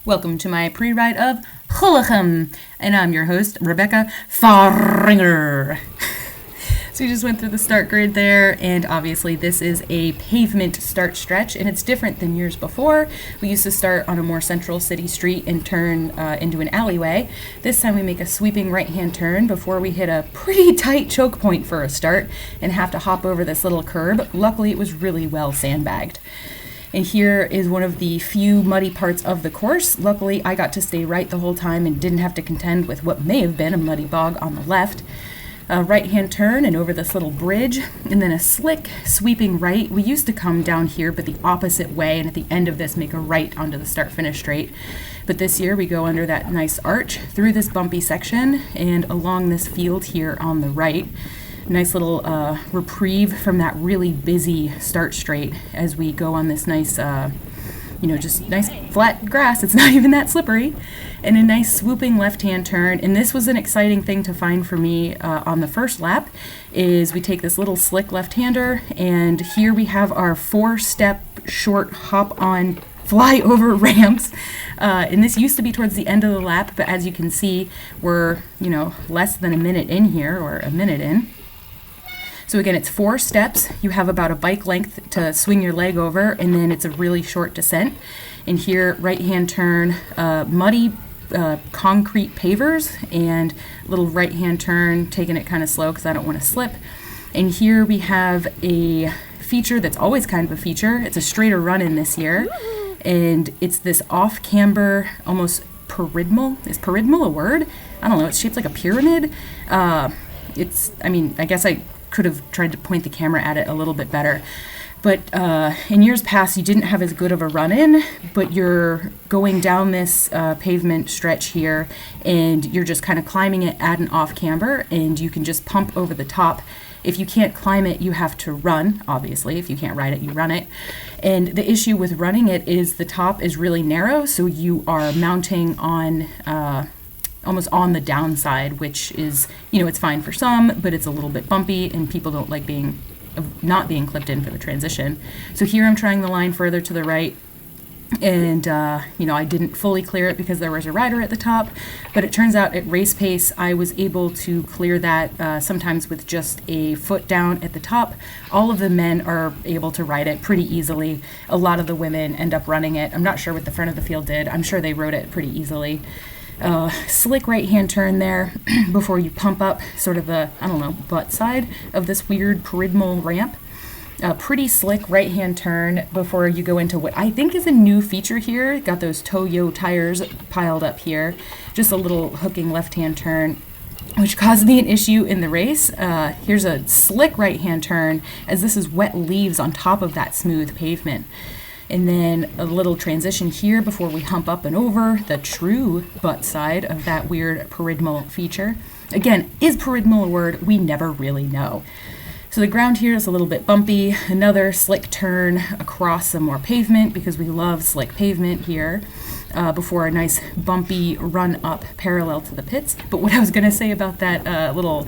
Welcome to my pre-ride of Gullegem, and I'm your host, Rebecca Faringer. So we just went through the start grid there, and obviously this is a pavement start stretch, and it's different than years before. We used to start on a more central city street and turn into an alleyway. This time we make a sweeping right-hand turn before we hit a pretty tight choke point for a start and have to hop over this little curb. Luckily, it was really well sandbagged. And here is one of the few muddy parts of the course. Luckily, I got to stay right the whole time and didn't have to contend with what may have been a muddy bog on the left. A right-hand turn and over this little bridge, and then a slick sweeping right. We used to come down here, but the opposite way, and at the end of this make a right onto the start-finish straight. But this year we go under that nice arch through this bumpy section and along this field here on the right. Nice little reprieve from that really busy start straight as we go on this nice, just nice flat grass. It's not even that slippery. And a nice swooping left-hand turn. And this was an exciting thing to find for me on the first lap, is we take this little slick left-hander, and here we have our 4-step short hop-on fly-over ramps. And this used to be towards the end of the lap, but as you can see, we're, less than a minute in here, or a minute in. So again, it's 4 steps. You have about a bike length to swing your leg over, and then it's a really short descent. And here, right-hand turn, muddy concrete pavers, and little right-hand turn, taking it kind of slow because I don't want to slip. And here we have a feature that's always kind of a feature. It's a straighter run-in this year, and it's this off-camber, almost pyramidal. Is pyramidal a word? I don't know. It's shaped like a pyramid. I guess I could have tried to point the camera at it a little bit better. But in years past, you didn't have as good of a run-in, but you're going down this pavement stretch here, and you're just kind of climbing it at an off-camber, and you can just pump over the top. If you can't climb it, you have to run, obviously. If you can't ride it, you run it. And the issue with running it is the top is really narrow, so you are mounting on almost on the downside, which is, it's fine for some, but it's a little bit bumpy, and people don't like not being clipped in for the transition. So here I'm trying the line further to the right, and I didn't fully clear it because there was a rider at the top, but it turns out at race pace I was able to clear that sometimes with just a foot down at the top. All of the men are able to ride it pretty easily. A lot of the women end up running it. I'm not sure what the front of the field did. I'm sure they rode it pretty easily. Slick right-hand turn there before you pump up sort of the, butt side of this weird pyramidal ramp. Pretty slick right-hand turn before you go into what I think is a new feature here. Got those Toyo tires piled up here. Just a little hooking left-hand turn, which caused me an issue in the race. Here's a slick right-hand turn, as this is wet leaves on top of that smooth pavement. And then a little transition here before we hump up and over the true butt side of that weird pyramidal feature. Again, is pyramidal a word? We never really know. So the ground here is a little bit bumpy. Another slick turn across some more pavement, because we love slick pavement here, before a nice bumpy run up parallel to the pits. But what I was going to say about that little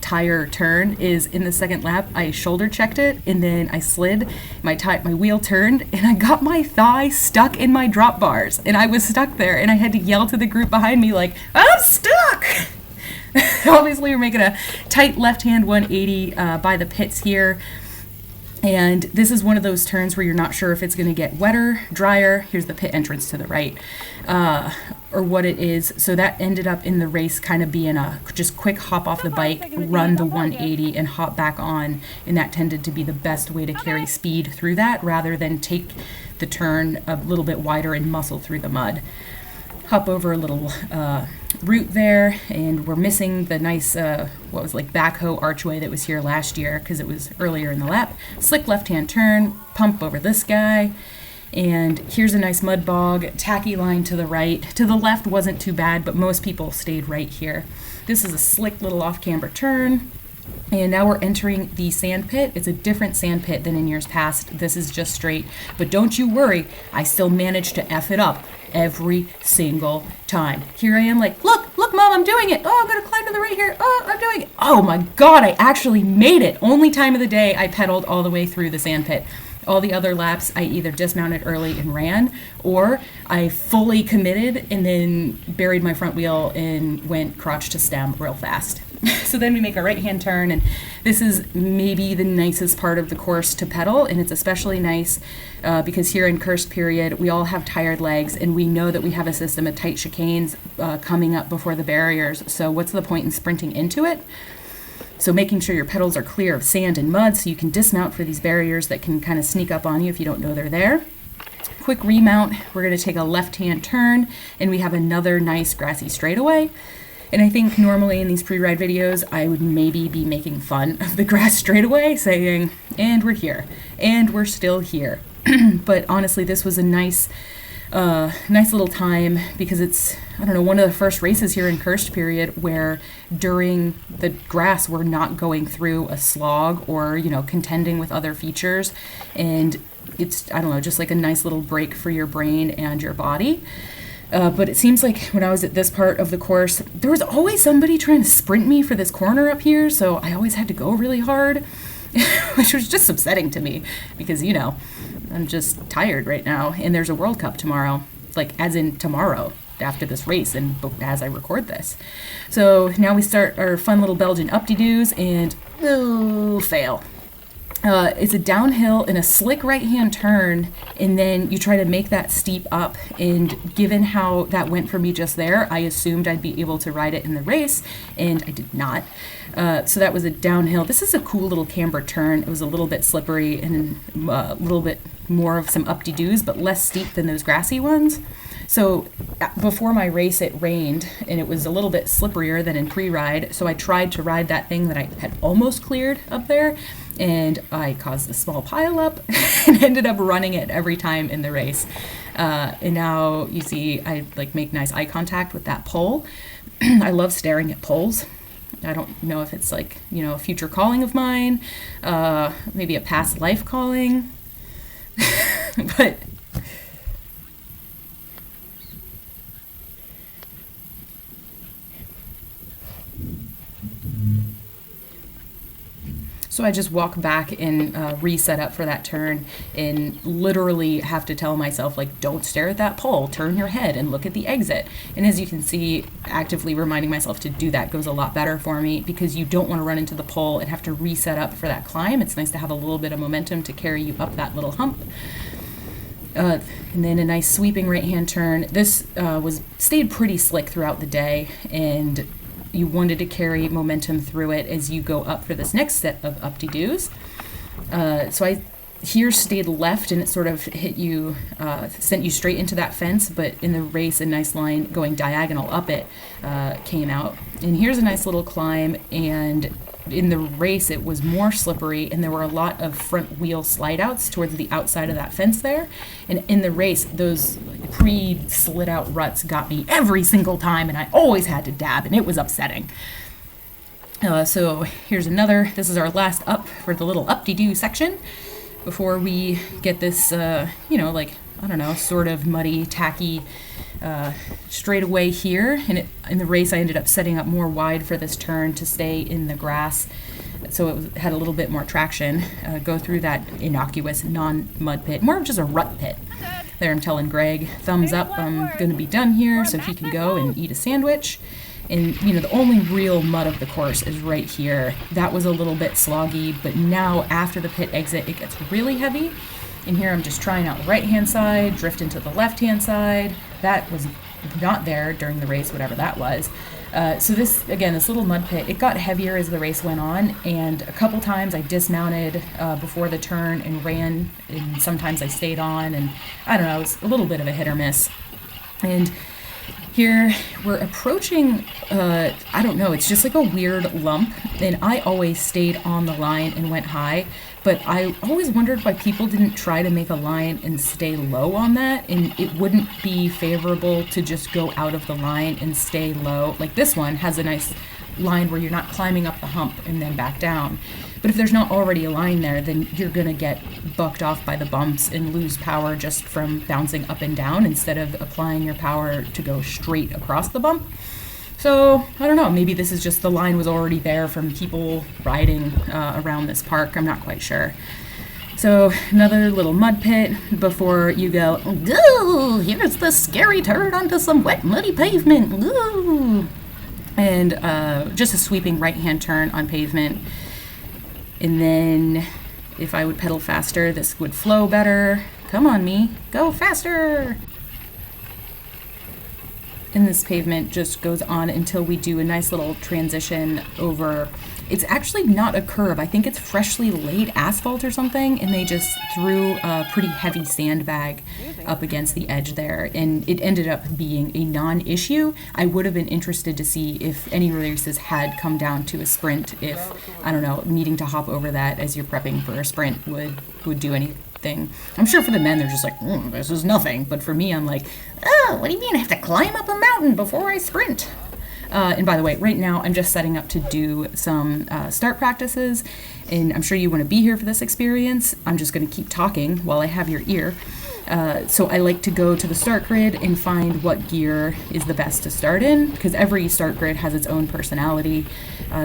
tire turn is, in the second lap, I shoulder checked it, and then I slid, my wheel turned, and I got my thigh stuck in my drop bars, and I was stuck there, and I had to yell to the group behind me, like, I'm stuck! Obviously, we're making a tight left-hand 180 by the pits here, and this is one of those turns where you're not sure if it's going to get wetter, drier. Here's the pit entrance to the right, or what it is. So that ended up in the race kind of being a just quick hop off the bike, run the 180, and hop back on. And that tended to be the best way to carry speed through that, rather than take the turn a little bit wider and muscle through the mud. Hop over a little route there, and we're missing the nice, backhoe archway that was here last year because it was earlier in the lap. Slick left-hand turn, pump over this guy, and here's a nice mud bog, tacky line to the right. To the left wasn't too bad, but most people stayed right here. This is a slick little off-camber turn. And now we're entering the sand pit. It's a different sand pit than in years past. This is just straight. But don't you worry, I still managed to F it up every single time. Here I am like, look, Mom, I'm doing it. Oh, I'm going to climb to the right here. Oh, I'm doing it. Oh my God, I actually made it. Only time of the day I pedaled all the way through the sand pit. All the other laps, I either dismounted early and ran, or I fully committed and then buried my front wheel and went crotch to stem real fast. So then we make a right-hand turn, and this is maybe the nicest part of the course to pedal, and it's especially nice because here in Cursed Period, we all have tired legs, and we know that we have a system of tight chicanes coming up before the barriers, so what's the point in sprinting into it? So making sure your pedals are clear of sand and mud so you can dismount for these barriers that can kind of sneak up on you if you don't know they're there. Quick remount, we're going to take a left-hand turn, and we have another nice grassy straightaway. And I think normally in these pre-ride videos, I would maybe be making fun of the grass straightaway, saying, and we're here, and we're still here. But honestly, this was a nice little time because it's, I don't know, one of the first races here in Cursed Period where during the grass we're not going through a slog or, you know, contending with other features. And it's, I don't know, just like a nice little break for your brain and your body. But it seems like when I was at this part of the course, there was always somebody trying to sprint me for this corner up here, so I always had to go really hard, which was just upsetting to me because, you know, I'm just tired right now, and there's a World Cup tomorrow, like as in tomorrow after this race and as I record this. So now we start our fun little Belgian up-de-doos, and fail. It's a downhill in a slick right-hand turn, and then you try to make that steep up, and given how that went for me just there, I assumed I'd be able to ride it in the race, and I did not. So that was a downhill. This is a cool little camber turn. It was a little bit slippery and a little bit more of some up-de-doos, but less steep than those grassy ones. So before my race, it rained, and it was a little bit slipperier than in pre-ride, so I tried to ride that thing that I had almost cleared up there, and I caused a small pile up and ended up running it every time in the race. And now you see I like make nice eye contact with that pole. I love staring at poles. I don't know if it's like, you know, a future calling of mine, maybe a past life calling, but so I just walk back and reset up for that turn and literally have to tell myself, like, don't stare at that pole, turn your head and look at the exit. And as you can see, actively reminding myself to do that goes a lot better for me because you don't want to run into the pole and have to reset up for that climb. It's nice to have a little bit of momentum to carry you up that little hump. And then a nice sweeping right-hand turn. This stayed pretty slick throughout the day, and you wanted to carry momentum through it as you go up for this next set of up-de-doos. So I here stayed left, and it sort of hit you, sent you straight into that fence, but in the race, a nice line going diagonal up it came out. And here's a nice little climb, and in the race it was more slippery, and there were a lot of front wheel slide outs towards the outside of that fence there. And in the race, those pre-slid out ruts got me every single time, and I always had to dab, and it was upsetting. So here's another, this is our last up for the little up-de-doo section before we get this, you know, like, I don't know, sort of muddy, tacky straightaway here. And in the race, I ended up setting up more wide for this turn to stay in the grass, so it had a little bit more traction. Go through that innocuous non-mud pit, more of just a rut pit. There I'm telling Greg, thumbs up, I'm going to be done here so he can go and eat a sandwich. And, you know, the only real mud of the course is right here. That was a little bit sloggy, but now after the pit exit, it gets really heavy. And here I'm just trying out the right-hand side, drift into the left-hand side. That was not there during the race, whatever that was. So this, again, this little mud pit, it got heavier as the race went on, and a couple times I dismounted before the turn and ran, and sometimes I stayed on, and I don't know, it was a little bit of a hit or miss. And here we're approaching, I don't know, it's just like a weird lump, and I always stayed on the line and went high, but I always wondered why people didn't try to make a line and stay low on that, and it wouldn't be favorable to just go out of the line and stay low. Like this one has a nice line where you're not climbing up the hump and then back down. But if there's not already a line there, then you're going to get bucked off by the bumps and lose power just from bouncing up and down instead of applying your power to go straight across the bump. So, I don't know, maybe this is just the line was already there from people riding around this park. I'm not quite sure. So another little mud pit before you go, ooh, here's the scary turd onto some wet, muddy pavement. Ooh. And just a sweeping right-hand turn on pavement. And then if I would pedal faster, this would flow better. Come on, me. Go faster. And this pavement just goes on until we do a nice little transition over. It's actually not a curb. I think it's freshly laid asphalt or something, and they just threw a pretty heavy sandbag up against the edge there, and it ended up being a non-issue. I would have been interested to see if any races had come down to a sprint, if, I don't know, needing to hop over that as you're prepping for a sprint would do anything. I'm sure for the men, they're just like, this is nothing. But for me, I'm like, oh, what do you mean? I have to climb up a mountain before I sprint? And by the way, right now I'm just setting up to do some start practices, and I'm sure you want to be here for this experience. I'm just going to keep talking while I have your ear. So I like to go to the start grid and find what gear is the best to start in, because every start grid has its own personality.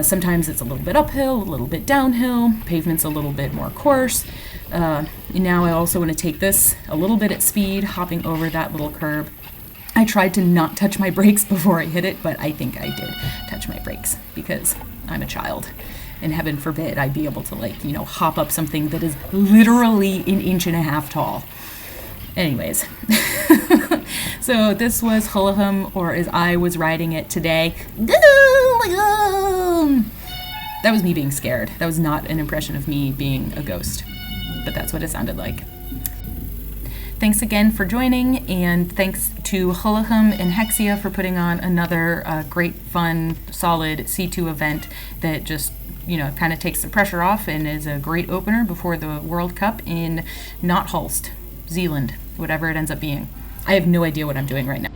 Sometimes it's a little bit uphill, a little bit downhill, pavement's a little bit more coarse. And now I also want to take this a little bit at speed, hopping over that little curb. I tried to not touch my brakes before I hit it, but I think I did touch my brakes because I'm a child. And heaven forbid I'd be able to hop up something that is literally 1.5 inches tall. Anyways, so this was Gullegem, or as I was riding it today, Gullegem! That was me being scared. That was not an impression of me being a ghost, but that's what it sounded like. Thanks again for joining, and thanks to Gullegem and Hexia for putting on another great, fun, solid C2 event that just, kind of takes the pressure off and is a great opener before the World Cup in Not Hulst, Zealand, whatever it ends up being. I have no idea what I'm doing right now.